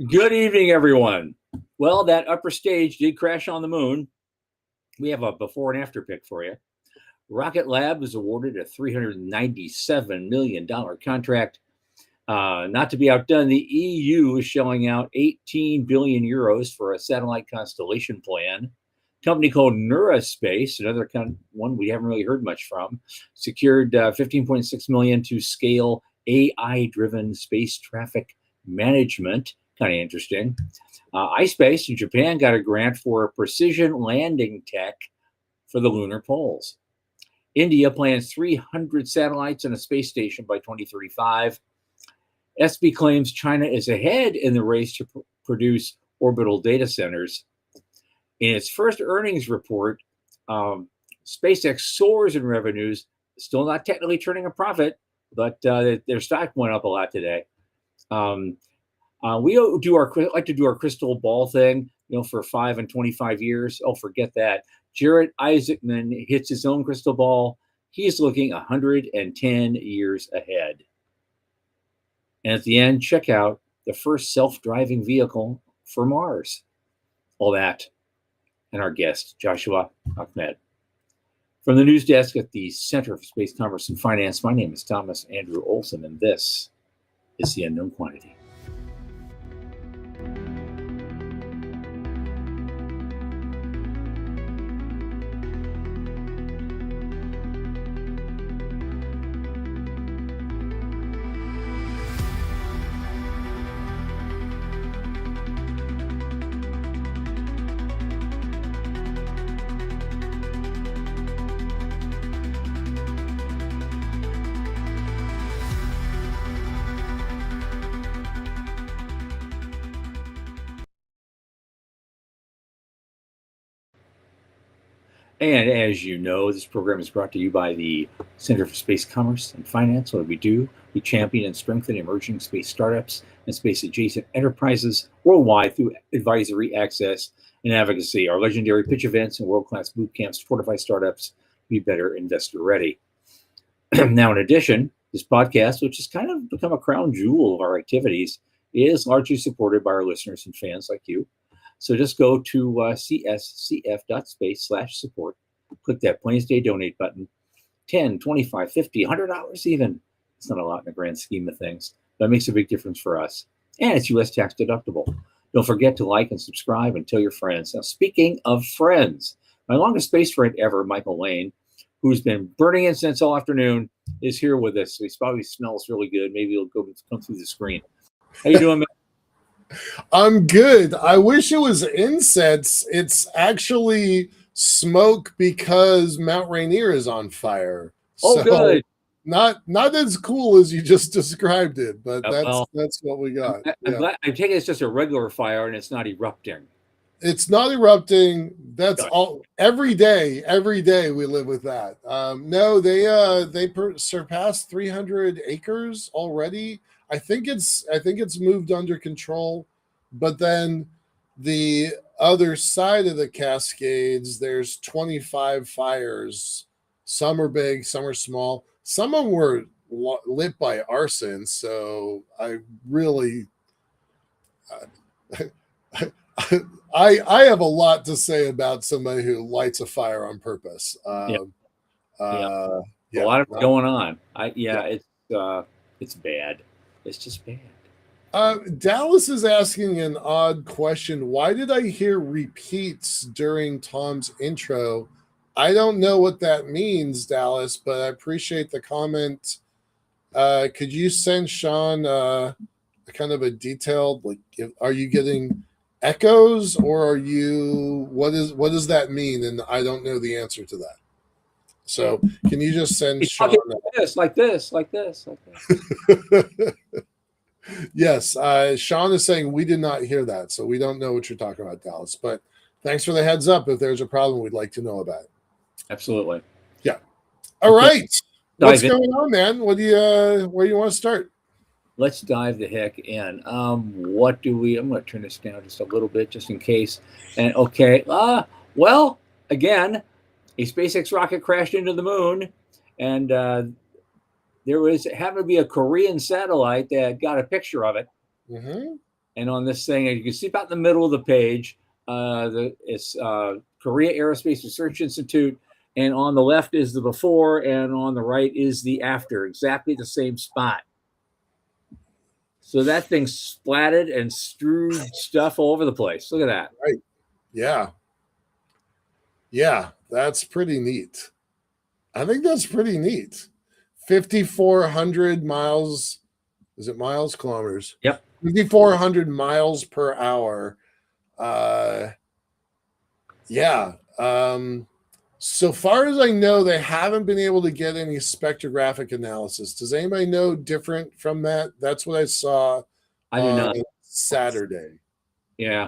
Good evening, everyone. Well, that upper stage did crash on the moon. We have a before and after pic for you. Rocket Lab was awarded a $397 million contract. Not to be outdone, the EU is shelling out 18 billion euros for a satellite constellation plan. A company called Neuraspace, another one we haven't really heard much from, secured 15.6 million to scale AI-driven space traffic management. Kind of interesting. iSpace in Japan got a grant for precision landing tech for the lunar poles. India plans 300 satellites and a space station by 2035. SB claims China is ahead in the race to produce orbital data centers. In its first earnings report, SpaceX soars in revenues, still not technically turning a profit, but their stock went up a lot today. We like to do our crystal ball thing, for 5 and 25 years. Oh, forget that. Jared Isaacman hits his own crystal ball. He's looking 110 years ahead. And at the end, check out the first self-driving vehicle for Mars. All that, and our guest, Joshua Ahmed. From the news desk at the Center for Space Commerce and Finance, my name is Thomas Andrew Olson, and this is The Unknown Quantity. And as you know, this program is brought to you by the Center for Space Commerce and Finance. What do? We champion and strengthen emerging space startups and space-adjacent enterprises worldwide through advisory, access, and advocacy. Our legendary pitch events and world-class boot camps fortify startups to be better investor-ready. Now, in addition, this podcast, which has kind of become a crown jewel of our activities, is largely supported by our listeners and fans like you. So just go to cscf.space/support, click that Plains Day donate button, $10, $25, $50, $100 even. It's not a lot in the grand scheme of things. That makes a big difference for us. And it's U.S. tax deductible. Don't forget to like and subscribe and tell your friends. Now, speaking of friends, my longest space friend ever, Michael Lane, who's been burning incense all afternoon, is here with us. He probably smells really good. Maybe he'll come through the screen. How you doing, man? I'm good. I wish it was incense. It's actually smoke because Mount Rainier is on fire. Oh, so good. Not as cool as you just described it, but that's what we got. I'm glad. I take it it's just a regular fire and it's not erupting. It's not erupting. That's all. Every day we live with that. No, they surpassed 300 acres already. I think it's moved under control, but then the other side of the Cascades, there's 25 fires. Some are big, some are small. Some of them were lit by arson. So I really, I have a lot to say about somebody who lights a fire on purpose. A lot of going on. It's bad. It's just bad. Dallas is asking an odd question. Why did I hear repeats during Tom's intro? I don't know what that means, Dallas, but I appreciate the comment. Could you send Sean kind of a detailed, are you getting echoes or what does that mean? And I don't know the answer to that. So can you just send Sean like this? Yes, Sean is saying we did not hear that, so we don't know what you're talking about, Dallas. But thanks for the heads up. If there's a problem, we'd like to know about it. Absolutely. Yeah. All right. What's going on, man? Where do you want to start? Let's dive the heck in. What do we? I'm going to turn this down just a little bit, just in case. And okay. Well, again, a SpaceX rocket crashed into the moon, and there happened to be a Korean satellite that got a picture of it. Mm-hmm. And on this thing, you can see about in the middle of the page, it's Korea Aerospace Research Institute. And on the left is the before, and on the right is the after, exactly the same spot. So that thing splatted and strewed stuff all over the place. Look at that. Right. Yeah. Yeah, that's pretty neat. I think that's pretty neat. 5,400 miles. Is it miles? Kilometers? Yep. 5,400 miles per hour. Yeah. So far as I know, they haven't been able to get any spectrographic analysis. Does anybody know different from that? That's what I saw I do not. Saturday. Yeah.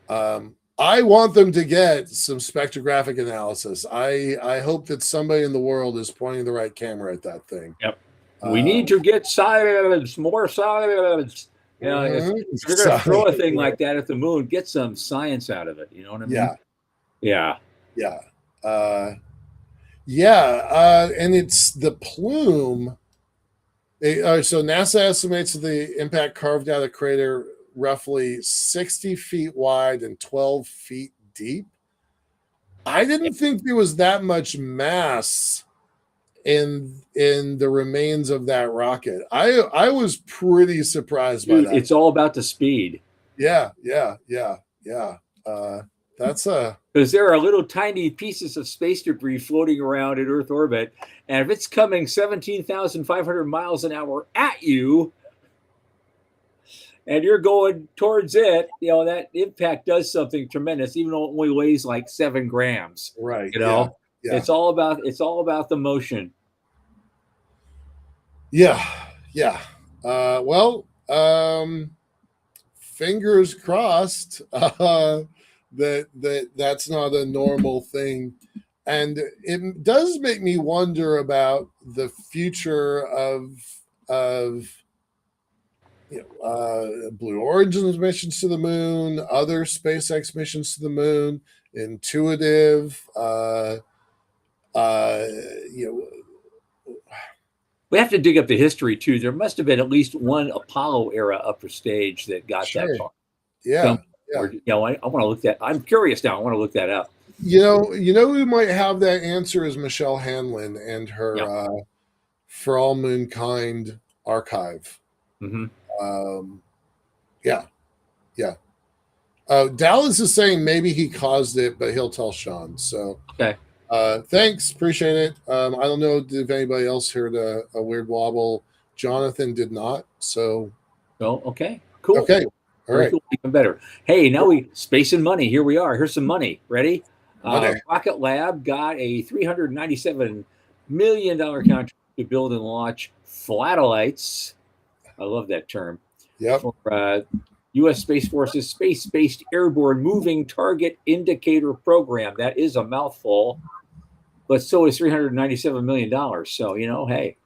I want them to get some spectrographic analysis. I hope that somebody in the world is pointing the right camera at that thing. Yep. We need to get science, more science. You know, if you're going to throw a thing like that at the moon, get some science out of it. You know what I mean? Yeah. Yeah. And it's the plume. So NASA estimates the impact carved out a crater roughly 60 feet wide and 12 feet deep. I didn't think there was that much mass in the remains of that rocket. I was pretty surprised by that. It's all about the speed. Yeah. That's because there are little tiny pieces of space debris floating around in Earth orbit, and if it's coming 17,500 miles an hour at you, and you're going towards it, you know, that impact does something tremendous, even though it only weighs like 7 grams. Right. You know, yeah. It's all about the motion. Yeah. Fingers crossed that's not a normal thing. And it does make me wonder about the future of Blue Origin's missions to the moon, other SpaceX missions to the moon, Intuitive. We have to dig up the history too. There must have been at least one Apollo era upper stage that got that far. Yeah. I want to look that. I'm curious now. I want to look that up. You know who might have that answer is Michelle Hanlon and her For All Moonkind archive. Mm-hmm. Dallas is saying maybe he caused it, but he'll tell Sean. So okay. Thanks, appreciate it. I don't know if anybody else heard a weird wobble. Jonathan did not. So okay, cool. Okay. All right. Cool, even better. Hey, now we space and money. Here we are. Here's some money. Ready? Rocket Lab got a $397 million contract to build and launch flatelites. I love that term. Yep. For U.S. Space Force's Space-Based Airborne Moving Target Indicator Program. That is a mouthful, but so is $397 million. So, hey,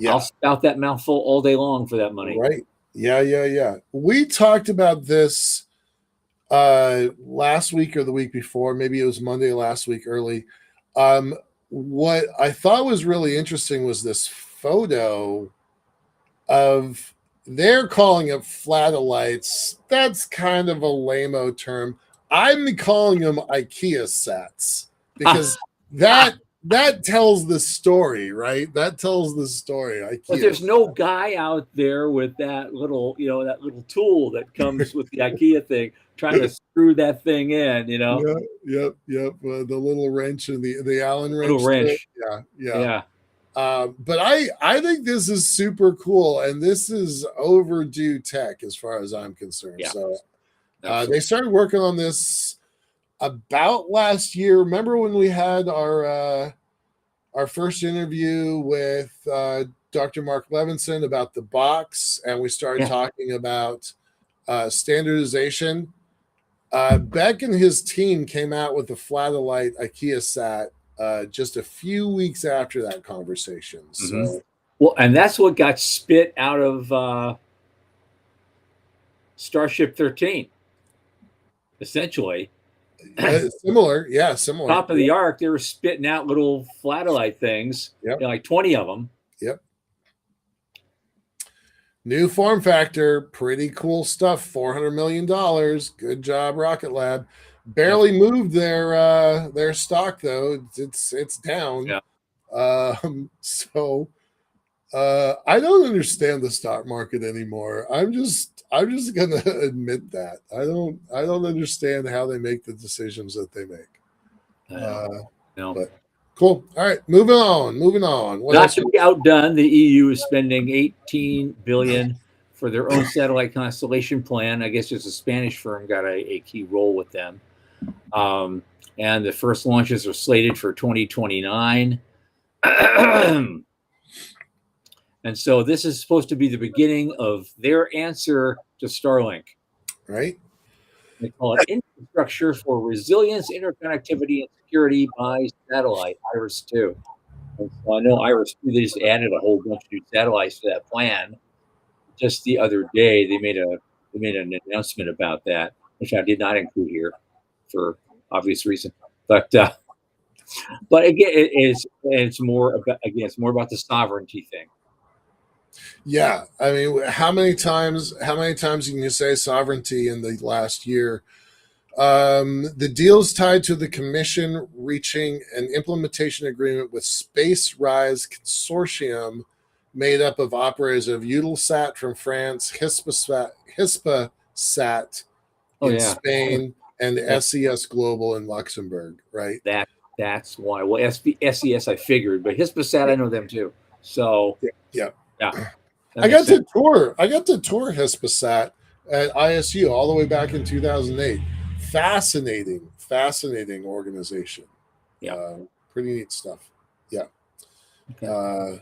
I'll spout that mouthful all day long for that money. Right. Yeah. We talked about this last week or the week before. Maybe it was Monday last week early. What I thought was really interesting was this photo of, they're calling it flatelites. That's kind of a lame-o term. I'm calling them IKEA sets because that tells the story, right? That tells the story. IKEA. But there's no guy out there with that little tool that comes with the IKEA thing trying to screw that thing in, Yep. The little wrench and the Allen wrench. Little wrench. Yeah. But I think this is super cool, and this is overdue tech as far as I'm concerned. Yeah. So they started working on this about last year. Remember when we had our first interview with Dr. Mark Levinson about the box, and we started talking about standardization? Beck and his team came out with the Flatellite IKEA sat just a few weeks after that conversation. So, well, and that's what got spit out of Starship 13, essentially. Similar. Top of the arc, they were spitting out little Flatellite things, like 20 of them. Yep. New form factor, pretty cool stuff. $400 million. Good job, Rocket Lab. Barely moved their stock though. It's down. Yeah. So I don't understand the stock market anymore. I'm just gonna admit that. I don't understand how they make the decisions that they make. No. But cool. All right, moving on. What Not else? to be outdone, the EU is spending 18 billion for their own satellite constellation plan. I guess just a Spanish firm got a key role with them. And the first launches are slated for 2029. And so this is supposed to be the beginning of their answer to Starlink. Right. They call it Infrastructure for Resilience, Interconnectivity, and Security by Satellite, IRIS-2. And so I know IRIS-2, they just added a whole bunch of new satellites to that plan. Just the other day, they made an announcement about that, which I did not include here for obvious reason. But again, it's more about the sovereignty thing. Yeah, I mean, how many times can you say sovereignty in the last year? The deal's tied to the Commission reaching an implementation agreement with Space Rise Consortium, made up of operators of Eutelsat from France, Hispasat in Spain, and SES Global in Luxembourg. Right. That's why. Well, SES I figured, but Hispasat I know them too. So yeah. I got to tour Hispasat at ISU all the way back in 2008. Fascinating organization. Yeah. Pretty neat stuff. Yeah. Okay.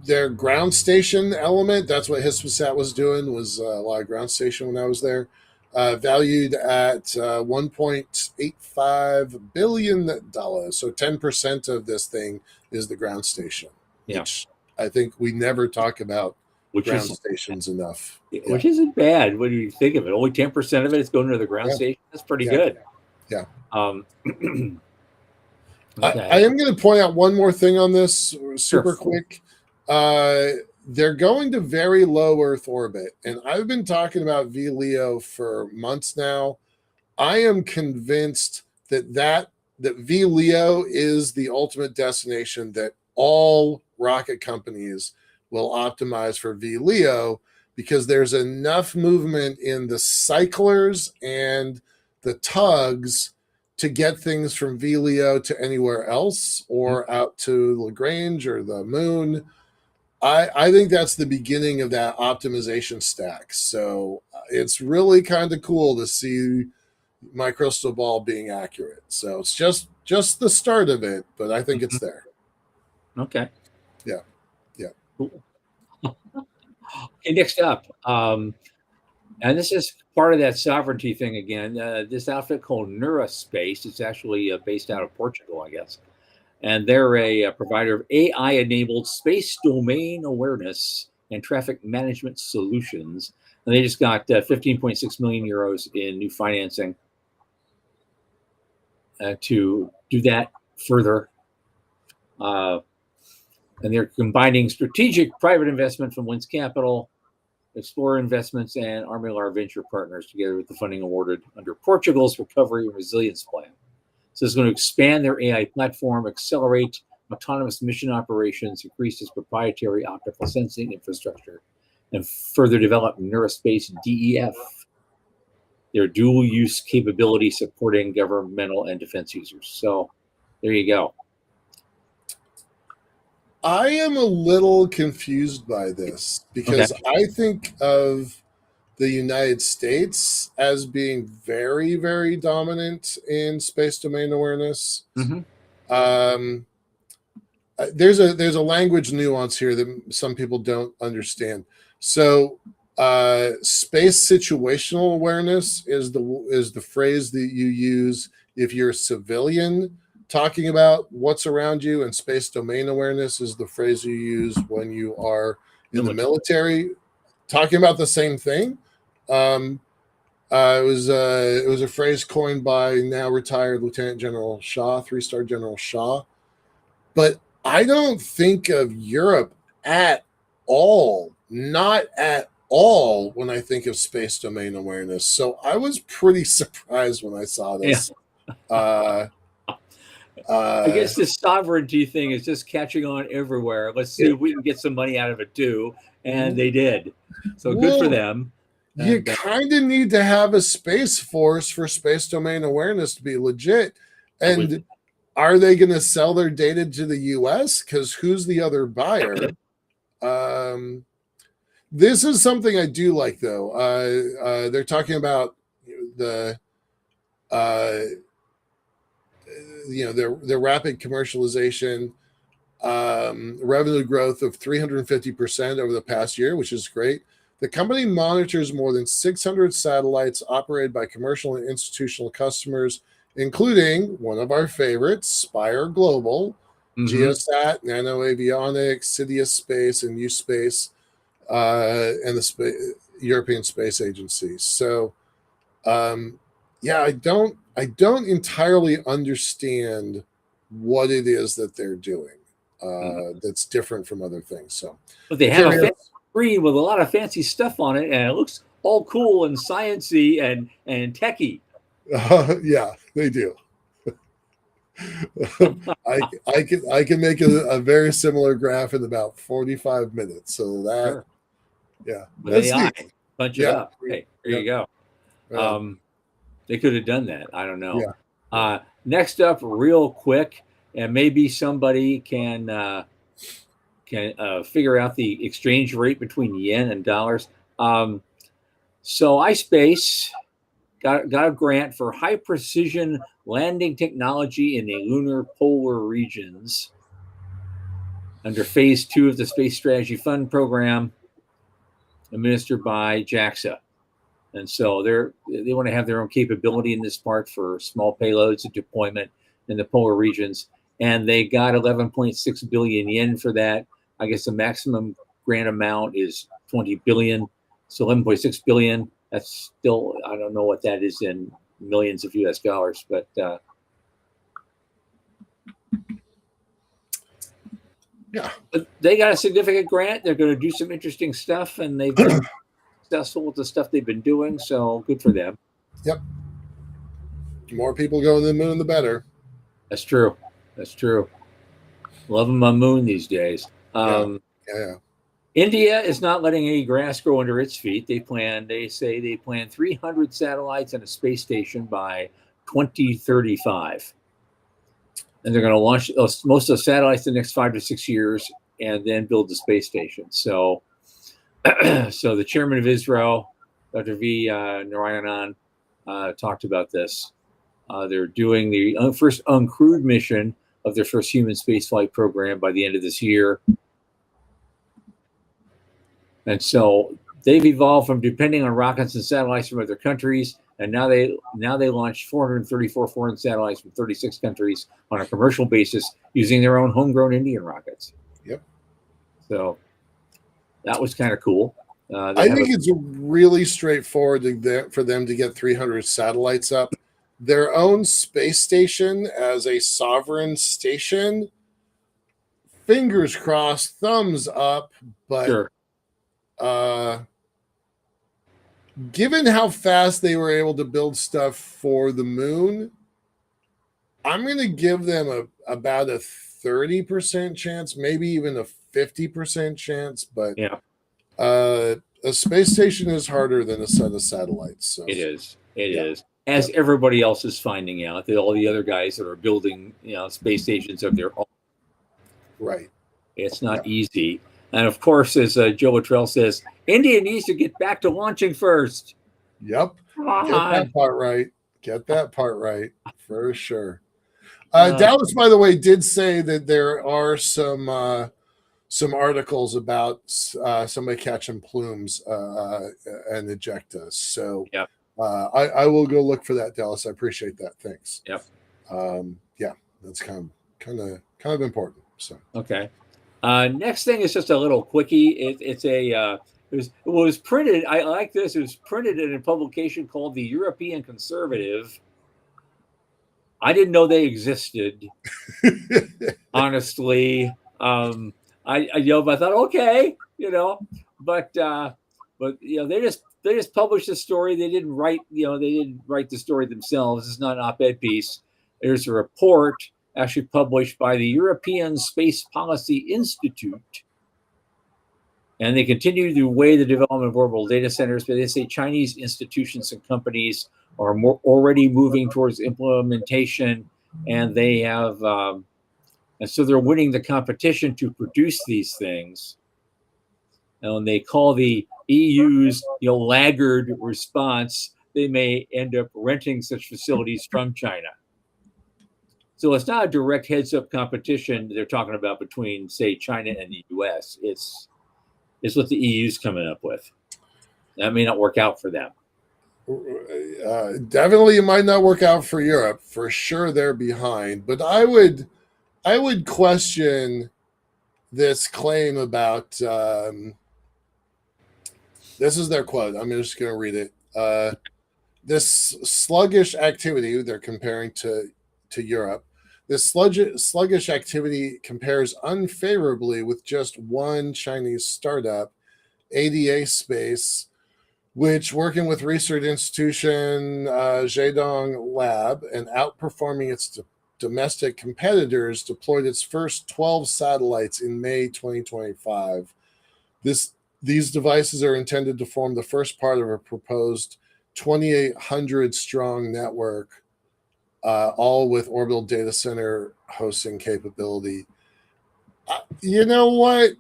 Their ground station element, that's what Hispasat was doing, was a lot of ground station when I was there. Valued at $1.85 billion. So 10% of this thing is the ground station. Yeah. Which I think we never talk about ground stations enough. Which isn't bad when you think of it. Only 10% of it is going to the ground station. That's pretty good. Yeah. Okay. I am going to point out one more thing on this super quick. They're going to very low Earth orbit, and I've been talking about VLEO for months now. I am convinced that VLEO is the ultimate destination, that all rocket companies will optimize for VLEO, because there's enough movement in the cyclers and the tugs to get things from VLEO to anywhere else, or out to Lagrange or the moon. I think that's the beginning of that optimization stack. So it's really kind of cool to see my crystal ball being accurate. So it's just the start of it, but I think it's there. Okay. Yeah. Cool. Okay, next up, and this is part of that sovereignty thing again. This outfit called Neuraspace. It's actually based out of Portugal, I guess. And they're a provider of AI-enabled space domain awareness and traffic management solutions. And they just got 15.6 million euros in new financing to do that further. And they're combining strategic private investment from Winds Capital, Explorer Investments, and Armilar Venture Partners, together with the funding awarded under Portugal's Recovery and Resilience Plan. So it's going to expand their AI platform, accelerate autonomous mission operations, increase its proprietary optical sensing infrastructure, and further develop Neuraspace DEF, their dual-use capability supporting governmental and defense users. So there you go. I am a little confused by this, because I think of the United States as being very, very dominant in space domain awareness. Mm-hmm. There's a language nuance here that some people don't understand. So space situational awareness is the phrase that you use if you're a civilian talking about what's around you, and space domain awareness is the phrase you use when you are in the military talking about the same thing. It was a phrase coined by now retired Lieutenant General Shaw, 3-star General Shaw. But I don't think of Europe at all not at all when I think of space domain awareness. So I was pretty surprised when I saw Yeah. this. Uh, I guess this sovereignty thing is just catching on everywhere. Let's see if we can get some money out of it too. And they did. So good for them. You And, kind of need to have a space force for space domain awareness to be legit. And are they going to sell their data to the US? Because who's the other buyer? This is something I do like, though. They're talking about the their rapid commercialization, revenue growth of 350% over the past year, which is great. The company monitors more than 600 satellites operated by commercial and institutional customers, including one of our favorites, Spire Global, Geosat, Nano Avionics, Sidious Space, and U-Space, and the European Space Agency. So, I don't entirely understand what it is that they're doing that's different from other things. So, but they have a fancy screen with a lot of fancy stuff on it, and it looks all cool and sciencey and techy. Yeah, they do. I can make a very similar graph in about 45 minutes. So that, with AI, punch it up. Hey, there you go. They could have done that. I don't know. Next up, real quick, and maybe somebody can figure out the exchange rate between yen and dollars. So iSpace got a grant for high precision landing technology in the lunar polar regions under phase 2 of the Space Strategy Fund program administered by JAXA. And so they want to have their own capability in this part for small payloads and deployment in the polar regions. And they got 11.6 billion yen for that. I guess the maximum grant amount is 20 billion. So 11.6 billion. That's still, I don't know what that is in millions of US dollars, but but they got a significant grant. They're going to do some interesting stuff, and they've been successful with the stuff they've been doing. So good for them. Yep. The more people go to the moon, the better. That's true. That's true. Love them on moon these days. India is not letting any grass grow under its feet. They say they plan 300 satellites and a space station by 2035. And they're going to launch most of the satellites in the next 5 to 6 years and then build the space station. So, so the chairman of ISRO, Dr. V. Narayanan, talked about this. They're doing the first uncrewed mission of their first human spaceflight program by the end of this year. And so they've evolved from depending on rockets and satellites from other countries, and now they launched 434 foreign satellites from 36 countries on a commercial basis using their own homegrown Indian rockets. Yep. So that was kind of cool. I think it's really straightforward for them to get 300 satellites up. Their own space station as a sovereign station, fingers crossed, thumbs up, but sure. Given how fast they were able to build stuff for the moon, I'm going to give them about a 30% chance, maybe even a 50% chance. But a space station is harder than a set of satellites. So. It is. It is. As everybody else is finding out, all the other guys that are building, space stations of their own. Right. It's not easy. And of course, as Joe Luttrell says, India needs to get back to launching first. Yep. Get that part right. For sure. Dallas, by the way, did say that there are some articles about somebody catching plumes and ejecta. So I will go look for that, Dallas. I appreciate that. Thanks. Yep. That's kind of important. So okay. Next thing is just a little quickie. It was printed. I like this. It was printed in a publication called the European Conservative. I didn't know they existed. Honestly, I thought, okay, but they just published the story. They didn't write the story themselves. It's not an op-ed piece. There's a report actually published by the European Space Policy Institute, and they continue to weigh the development of orbital data centers. But they say Chinese institutions and companies are already moving towards implementation, and they have. And so they're winning the competition to produce these things. And they call the EU's laggard response, they may end up renting such facilities from China. So it's not a direct heads-up competition they're talking about between, say, China and the US. It's what the EU's coming up with. That may not work out for them. Definitely it might not work out for Europe. For sure they're behind. But I would question this claim about this is their quote. I'm just going to read it. This sluggish activity they're comparing to Europe. This sluggish activity compares unfavorably with just one Chinese startup, ADA Space, which, working with research institution Zhejiang Lab and outperforming its domestic competitors, deployed its first 12 satellites in May 2025. These devices are intended to form the first part of a proposed 2,800 strong network, all with orbital data center hosting capability. You know what?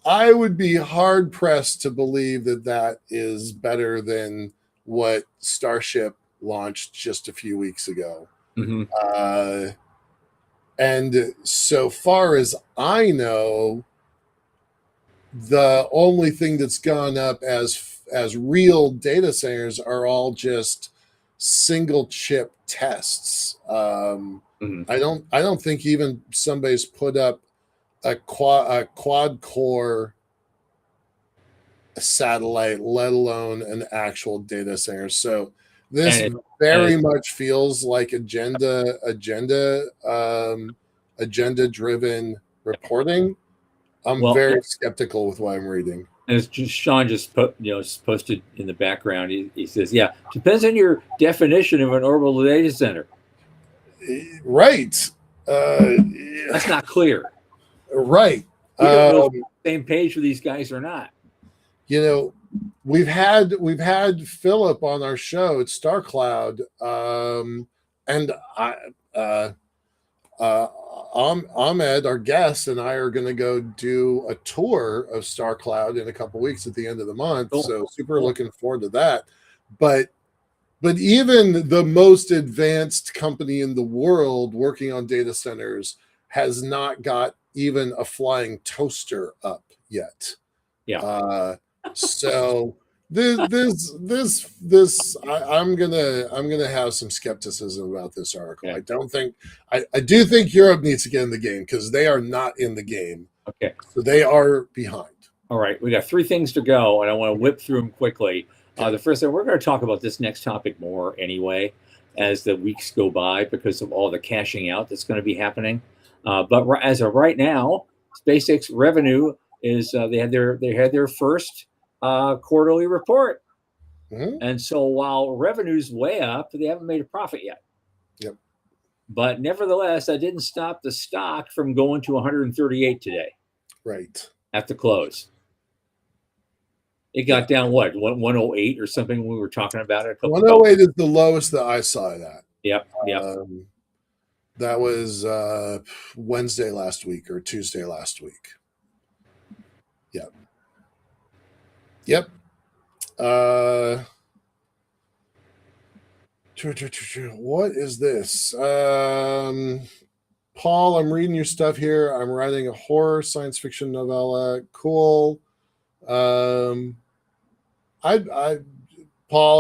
I would be hard pressed to believe that is better than what Starship launched just a few weeks ago. Mm-hmm. And so far as I know, the only thing that's gone up as real data centers are all just single chip tests. Mm-hmm. I don't think even somebody's put up a quad core satellite, let alone an actual data center. So this very much feels like agenda driven reporting. I'm very skeptical with what I'm reading. As Sean just posted in the background, he says, "Yeah, depends on your definition of an orbital data center." Right. That's not clear. Right. We don't know if we're on the same page with these guys or not. We've had Philip on our show at Star Cloud, and Ahmed, our guest, and I are going to go do a tour of Star Cloud in a couple weeks at the end of the month. Cool. So super looking forward to that. But even the most advanced company in the world working on data centers has not got even a flying toaster up yet. Yeah. So I'm gonna have some skepticism about this article. Yeah. I do think Europe needs to get in the game because they are not in the game. Okay. So they are behind. All right. We got 3 things to go, and I want to whip through them quickly. The first thing, we're going to talk about this next topic more anyway as the weeks go by because of all the cashing out that's going to be happening. But as of right now, SpaceX revenue is they had their first quarterly report. Mm-hmm. And so while revenue's way up, they haven't made a profit yet. Yep. But nevertheless, that didn't stop the stock from going to 138 today. Right. At the close. It got down, 108 or something when we were talking about it? 108 is the lowest that I saw it at. Yep. That was Wednesday last week or Tuesday last week. Yep. What is this? Paul, I'm reading your stuff here. I'm writing a horror science fiction novella. Cool. Paul,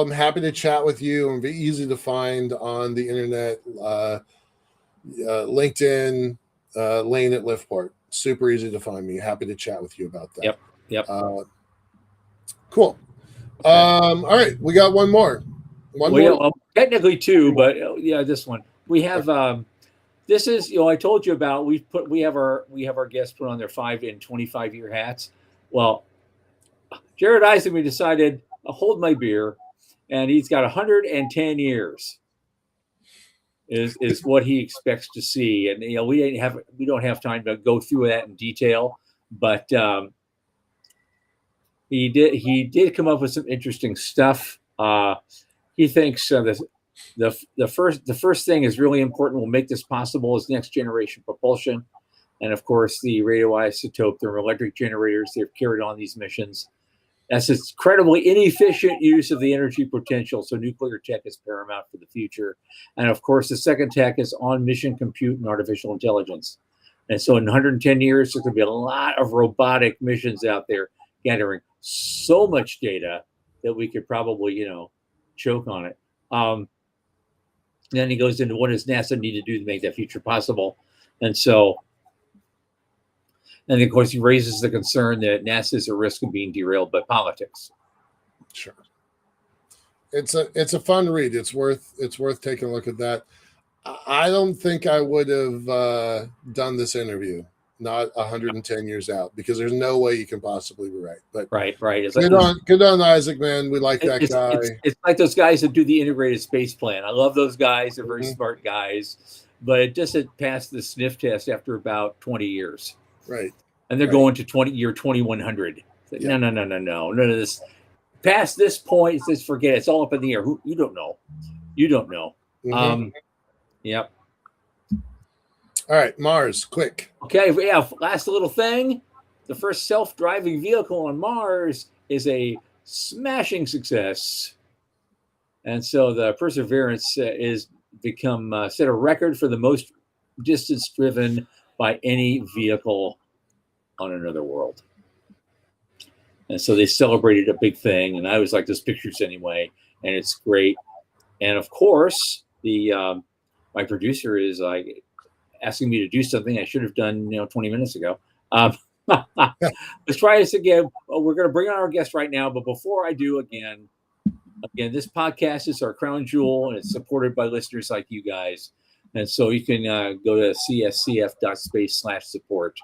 I'm happy to chat with you. I'm very easy to find on the internet. LinkedIn, Lane at Liftport. Super easy to find me. Happy to chat with you about that. Yep. Cool. Okay. All right, we got one more. Technically 2, but this one. We have this is, I told you about, we have our guests put on their 5 and 25-year hats. Well, Jared Isaacman decided, I'll hold my beer, and he's got 110 years is what he expects to see. And we don't have time to go through that in detail, but he did come up with some interesting stuff. He thinks the first thing is really important. Will make this possible is next generation propulsion, and of course the radioisotope thermoelectric generators. They've carried on these missions. That's its incredibly inefficient use of the energy potential. So nuclear tech is paramount for the future. And of course, the second tech is on mission compute and artificial intelligence. And so in 110 years, there's going to be a lot of robotic missions out there gathering so much data that we could probably, choke on it. Then he goes into what does NASA need to do to make that future possible. And of course, he raises the concern that NASA is at risk of being derailed by politics. Sure, it's a fun read. It's worth taking a look at that. I don't think I would have done this interview not 110 years out, because there's no way you can possibly be right. But right. It's good on Isaac, man. We like that guy. It's like those guys that do the integrated space plan. I love those guys. They're very smart guys, but it doesn't pass the sniff test after about 20 years. Right. And they're going to year 2100. No. None of this. Past this point, just forget it. It's all up in the air. You don't know. Yep. All right, Mars, quick. Okay, yeah, last little thing. The first self-driving vehicle on Mars is a smashing success. And so the Perseverance set a record for the most distance driven by any vehicle on another world. And so they celebrated a big thing, and I always like those pictures anyway, and it's great. And of course, my producer is asking me to do something I should have done 20 minutes ago. Let's try this again. We're going to bring on our guest right now, but before I do, again, this podcast is our crown jewel, and it's supported by listeners like you guys. And so you can go to cscf.space/support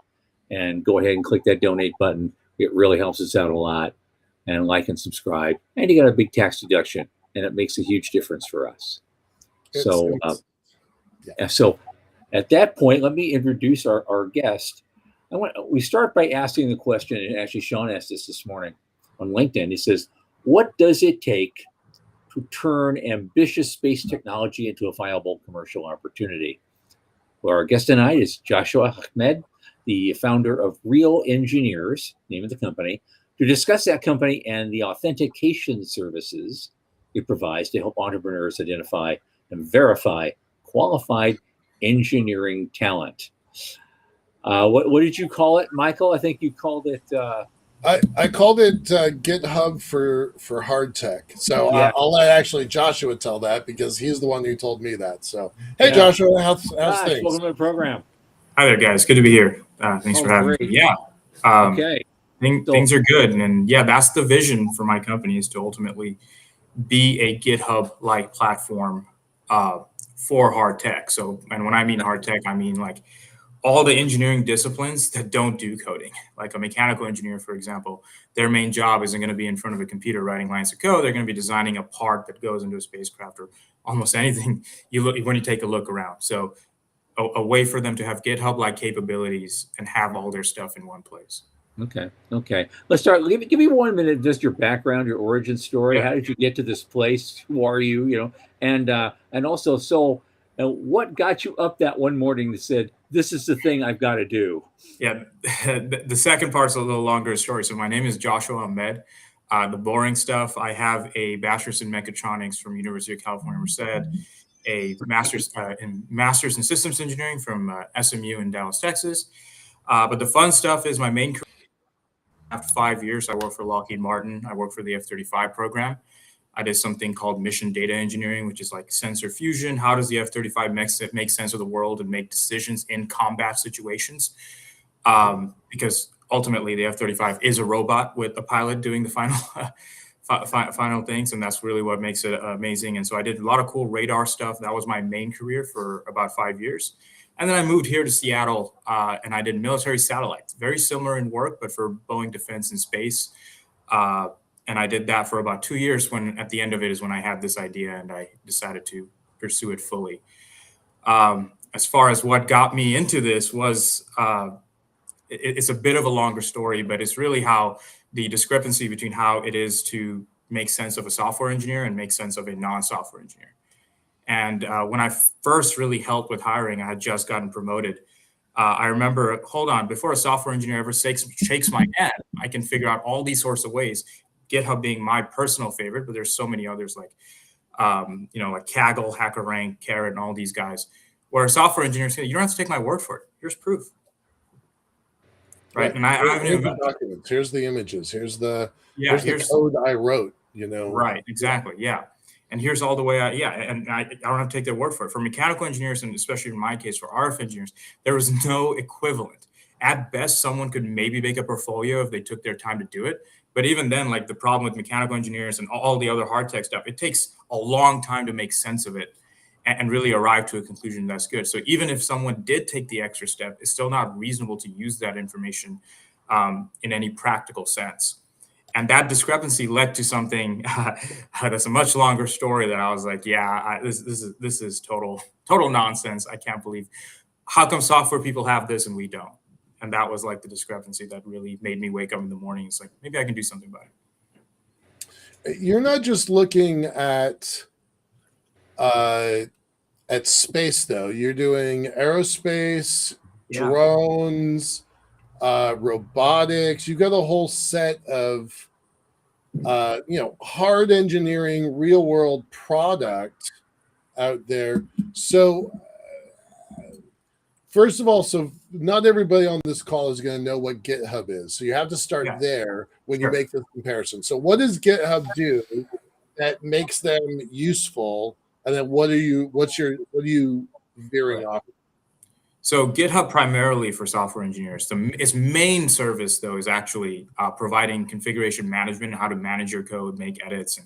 and go ahead and click that donate button. It really helps us out a lot. And like and subscribe. And you got a big tax deduction, and it makes a huge difference for us. So at that point, let me introduce our guest. We start by asking the question, and actually Sean asked this morning on LinkedIn. He says, what does it take to turn ambitious space technology into a viable commercial opportunity? Well, our guest tonight is Joshua Ahmed, the founder of Real Engineers, name of the company, to discuss that company and the authentication services it provides to help entrepreneurs identify and verify qualified engineering talent. What did you call it, Michael? I think you called it. I called it GitHub for hard tech. So yeah. I'll let actually Joshua tell that, because he's the one who told me that. So hey, yeah. Joshua, how's things? Welcome to the program. Hi there, guys. Good to be here. Thanks for having me. Yeah. Okay. Things are good, and yeah, that's the vision for my company, is to ultimately be a GitHub-like platform for hard tech. So, and when I mean hard tech, I mean like all the engineering disciplines that don't do coding. Like a mechanical engineer, for example, their main job isn't going to be in front of a computer writing lines of code. They're going to be designing a part that goes into a spacecraft, or almost anything when you take a look around. So a way for them to have GitHub-like capabilities and have all their stuff in one place. Okay. Let's start. Give me 1 minute, just your background, your origin story. Yeah. How did you get to this place? Who are you? And also, so what got you up that one morning that said, this is the thing I've got to do? Yeah, the second part's a little longer story. So my name is Joshua Ahmed. The boring stuff, I have a bachelor's in mechatronics from University of California, Merced, a master's in systems engineering from SMU in Dallas, Texas. But the fun stuff is my main career. After 5 years, I worked for Lockheed Martin. I worked for the F-35 program. I did something called mission data engineering, which is like sensor fusion. How does the F-35 make sense of the world and make decisions in combat situations? Because ultimately, the F-35 is a robot with a pilot doing the final things, and that's really what makes it amazing. And so I did a lot of cool radar stuff. That was my main career for about 5 years. And then I moved here to Seattle, and I did military satellites, very similar in work, but for Boeing Defense and Space. And I did that for about 2 years. When at the end of it is when I had this idea, and I decided to pursue it fully. As far as what got me into this was, it's a bit of a longer story, but it's really how the discrepancy between how it is to make sense of a software engineer and make sense of a non-software engineer. And when I first really helped with hiring, I had just gotten promoted. I remember, hold on, before a software engineer ever shakes my hand, I can figure out all these sorts of ways. GitHub being my personal favorite, but there's so many others like, like Kaggle, HackerRank, Carrot, and all these guys, where a software engineer says, you don't have to take my word for it. Here's proof. Right. And I haven't here's even the documents. Here's the images. Here's the here's code I wrote, Right. Exactly. Yeah. And here's all the way. And I don't have to take their word for it. For mechanical engineers, and especially in my case, for RF engineers, there was no equivalent. At best, someone could maybe make a portfolio if they took their time to do it. But even then, like the problem with mechanical engineers and all the other hard tech stuff, it takes a long time to make sense of it and really arrive to a conclusion that's good. So even if someone did take the extra step, it's still not reasonable to use that information in any practical sense. And that discrepancy led to something that's a much longer story that I was like, this is total nonsense. I can't believe, how come software people have this and we don't? And that was like the discrepancy that really made me wake up in the morning. It's like, maybe I can do something about it. You're not just looking at space, though. You're doing aerospace, drones, robotics. You've got a whole set of hard engineering, real world product out there. So first of all, so not everybody on this call is going to know what GitHub is. So you have to start there when you make this comparison. So what does GitHub do that makes them useful? And then what are you veering off? So GitHub primarily for software engineers. Its main service, though, is actually providing configuration management and how to manage your code, make edits,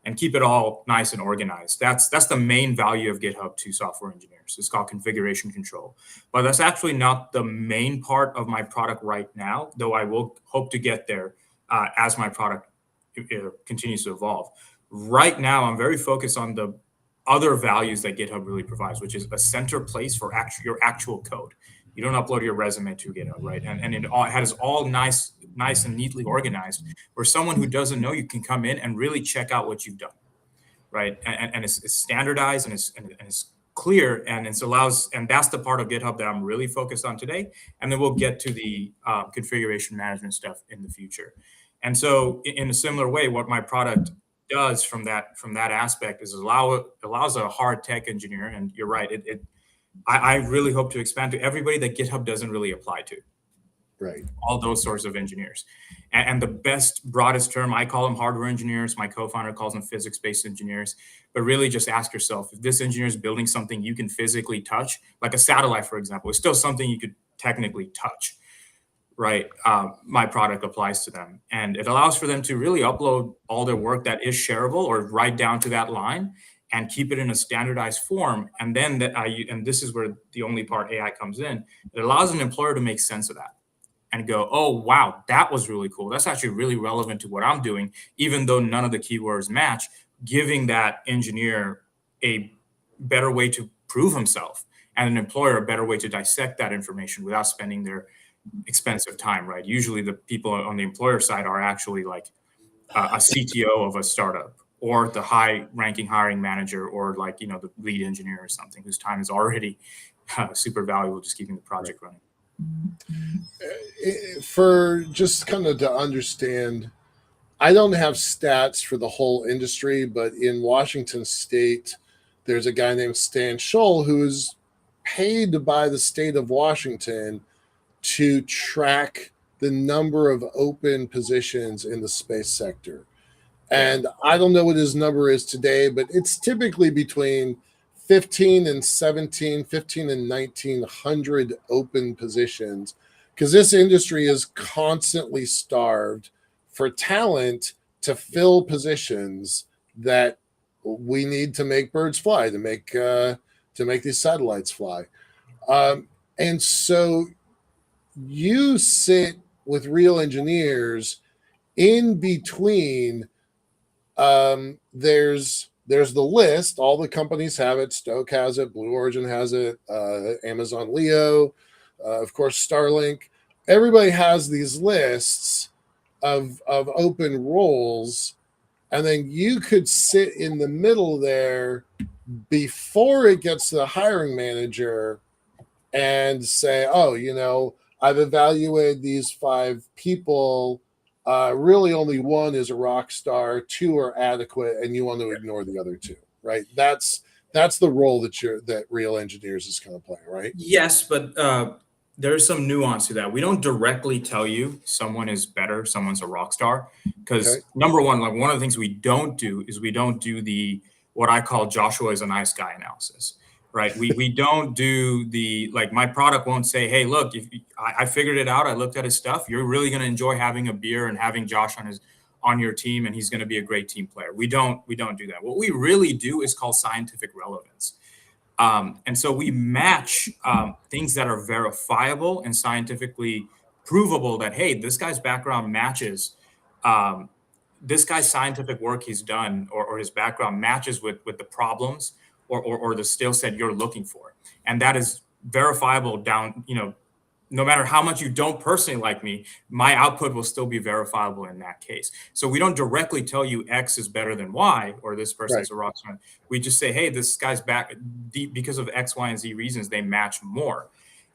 and keep it all nice and organized. That's the main value of GitHub to software engineers. It's called configuration control. But that's actually not the main part of my product right now, though I will hope to get there as my product continues to evolve. Right now, I'm very focused on the other values that GitHub really provides, which is a center place for your actual code. You don't upload your resume to GitHub, right? And it has all nice and neatly organized, where someone who doesn't know you can come in and really check out what you've done, right? And it's standardized and it's clear, and it allows, and that's the part of GitHub that I'm really focused on today. And then we'll get to the configuration management stuff in the future. And so in a similar way, what my product does from that aspect is allows a hard tech engineer, and you're right, I really hope to expand to everybody that GitHub doesn't really apply to. Right. All those sorts of engineers. And the best, broadest term, I call them hardware engineers. My co-founder calls them physics-based engineers. But really just ask yourself, if this engineer is building something you can physically touch, like a satellite, for example, it's still something you could technically touch, right? My product applies to them. And it allows for them to really upload all their work that is shareable or right down to that line and keep it in a standardized form. And then and this is where the only part AI comes in. It allows an employer to make sense of that and go, oh, wow, that was really cool. That's actually really relevant to what I'm doing, even though none of the keywords match, giving that engineer a better way to prove himself and an employer a better way to dissect that information without spending their expensive time, right? Usually the people on the employer side are actually like a CTO of a startup, or the high-ranking hiring manager, or like, the lead engineer or something whose time is already super valuable just keeping the project running. For just kind of to understand, I don't have stats for the whole industry, but in Washington State, there's a guy named Stan Scholl who is paid by the state of Washington to track the number of open positions in the space sector. And I don't know what his number is today, but it's typically between 15 and 1900 open positions, because this industry is constantly starved for talent to fill positions that we need to make birds fly, to make these satellites fly. And so you sit with real engineers in between. There's the list. All the companies have it. Stoke has it. Blue Origin has it. Amazon Leo, of course, Starlink. Everybody has these lists of open roles, and then you could sit in the middle there before it gets to the hiring manager and say, oh, I've evaluated these 5 people. Really, only one is a rock star, 2 are adequate, and you want to ignore the other 2, right? That's the role that Real Engineers is kind of playing, right? Yes, but there's some nuance to that. We don't directly tell you someone is better, someone's a rock star, because number one, like one of the things we don't do is we don't do the what I call Joshua is a nice guy analysis, right? We don't do the like my product won't say, hey, look, if I figured it out, I looked at his stuff. You're really going to enjoy having a beer and having Josh on your team, and he's going to be a great team player. We don't do that. What we really do is called scientific relevance. And so we match things that are verifiable and scientifically provable that, hey, this guy's background matches, this guy's scientific work he's done or his background matches with the problems or the skill set you're looking for. And that is verifiable down, no matter how much you don't personally like me, my output will still be verifiable in that case. So we don't directly tell you X is better than Y or this person's a rock star. We just say, hey, this guy's back because of X, Y, and Z reasons, they match more.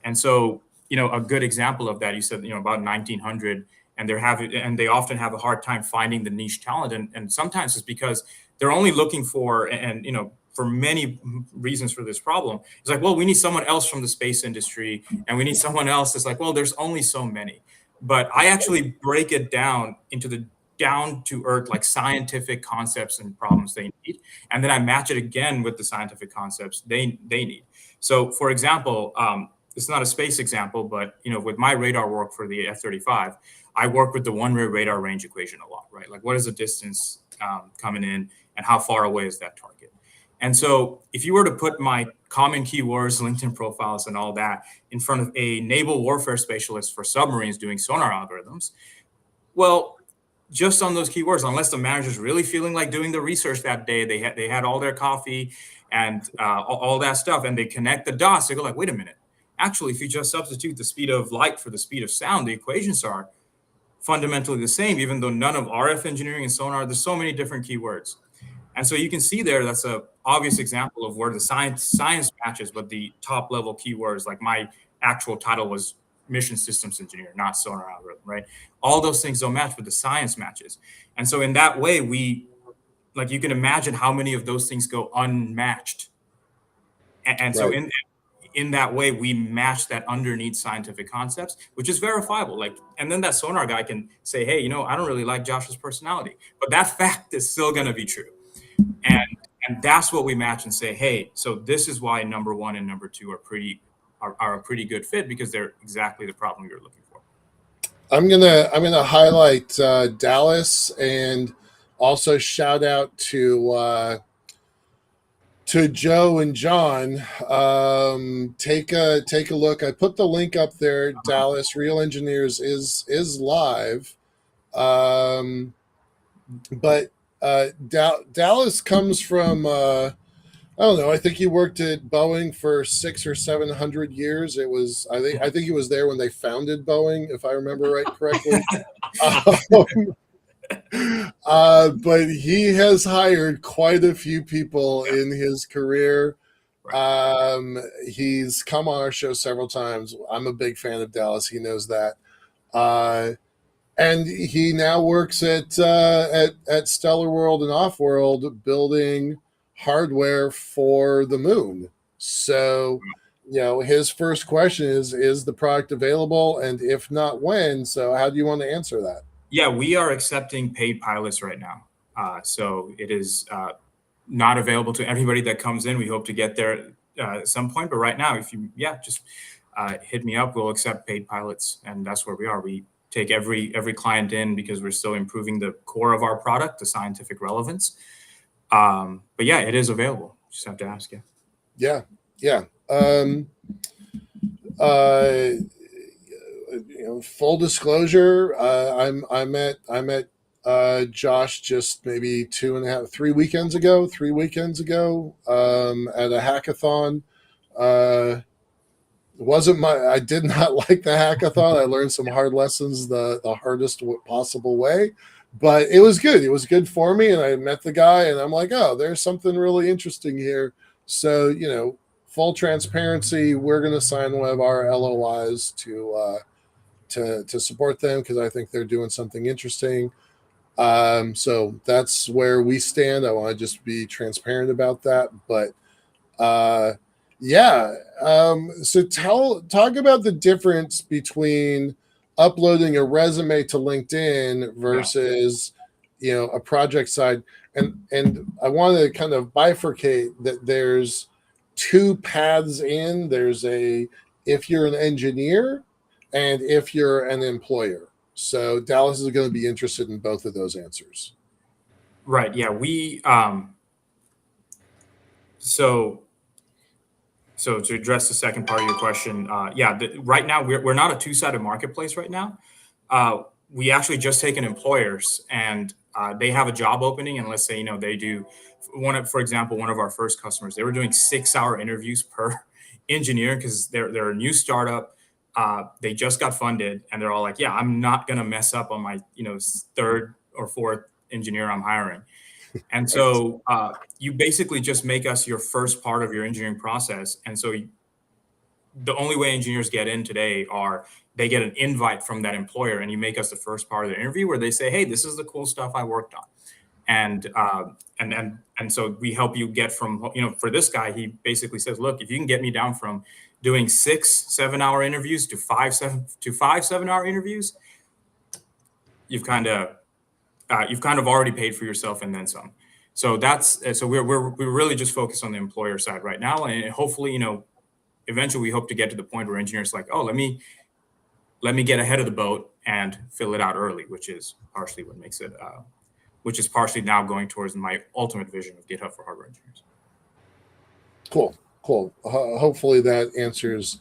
And so, a good example of that, you said, about 1900, and they often have a hard time finding the niche talent. And sometimes it's because they're only looking for, for many reasons for this problem. It's like, well, we need someone else from the space industry, and we need someone else that's like, well, there's only so many. But I actually break it down into the down to earth, like scientific concepts and problems they need. And then I match it again with the scientific concepts they need. So for example, it's not a space example, but with my radar work for the F-35, I work with the one-way radar range equation a lot, right? Like what is the distance coming in and how far away is that target? And so if you were to put my common keywords, LinkedIn profiles, and all that in front of a naval warfare specialist for submarines doing sonar algorithms, well, just on those keywords, unless the manager's really feeling like doing the research that day, they had all their coffee and all that stuff, and they connect the dots, they go like, wait a minute. Actually, if you just substitute the speed of light for the speed of sound, the equations are fundamentally the same, even though none of RF engineering and sonar, there's so many different keywords. And so you can see there, that's an obvious example of where the science matches, but the top level keywords, like my actual title was mission systems engineer, not sonar algorithm, right? All those things don't match, but the science matches. And so in that way, you can imagine how many of those things go unmatched. And so in that way, we match that underneath scientific concepts, which is verifiable. And then that sonar guy can say, hey, I don't really like Josh's personality, but that fact is still going to be true. And that's what we match and say, hey, so this is why number 1 and number 2 are a pretty good fit, because they're exactly the problem you're looking for. I'm gonna highlight Dallas and also shout out to Joe and John. Take a look. I put the link up there. Dallas Real Engineers is live, but Dallas comes from I don't know. I think he worked at Boeing for 600 or 700 years. I think he was there when they founded Boeing, if I remember right correctly. But he has hired quite a few people in his career. He's come on our show several times. I'm a big fan of Dallas. He knows that. And he now works at Stellar World and Offworld building hardware for the moon. So, his first question is the product available? And if not, when? So how do you want to answer that? Yeah, we are accepting paid pilots right now. So it is not available to everybody that comes in. We hope to get there at some point. But right now, if you, just hit me up. We'll accept paid pilots. And that's where we are. We take every client in because we're still improving the core of our product, the scientific relevance. But yeah, it is available. Just have to ask you. Yeah. Full disclosure, I met Josh just maybe 3 weekends ago at a hackathon. Wasn't my I did not like the hackathon. I learned some hard lessons the hardest possible way, but it was good. It was good for me, and I met the guy, and I'm like, oh, there's something really interesting here. So full transparency, we're going to sign one of our LOIs to support them because I think they're doing something interesting. So that's where we stand. I want to just be transparent about that, but yeah. So talk about the difference between uploading a resume to LinkedIn versus a project side, and I want to kind of bifurcate that. There's two paths in. There's if you're an engineer and if you're an employer. So Dallas is going to be interested in both of those answers. Right. Yeah. We So to address the second part of your question, right now we're not a two-sided marketplace right now. We actually just taken employers, and they have a job opening, and let's say they do for example, one of our first customers, they were doing 6-hour interviews per engineer because they're a new startup. They just got funded, and they're all like, yeah, I'm not gonna mess up on my third or fourth engineer I'm hiring. And so you basically just make us your first part of your engineering process. And so the only way engineers get in today are they get an invite from that employer, and you make us the first part of the interview where they say, hey, this is the cool stuff I worked on. And so we help you get from, for this guy, he basically says, look, if you can get me down from doing 6-7-hour interviews to 5-7-hour interviews, you've kind of already paid for yourself and then some. So we're really just focused on the employer side right now, and hopefully, eventually we hope to get to the point where engineers are like, oh, let me get ahead of the boat and fill it out early, which is partially what makes it, which is partially now going towards my ultimate vision of GitHub for hardware engineers. Cool. Hopefully that answers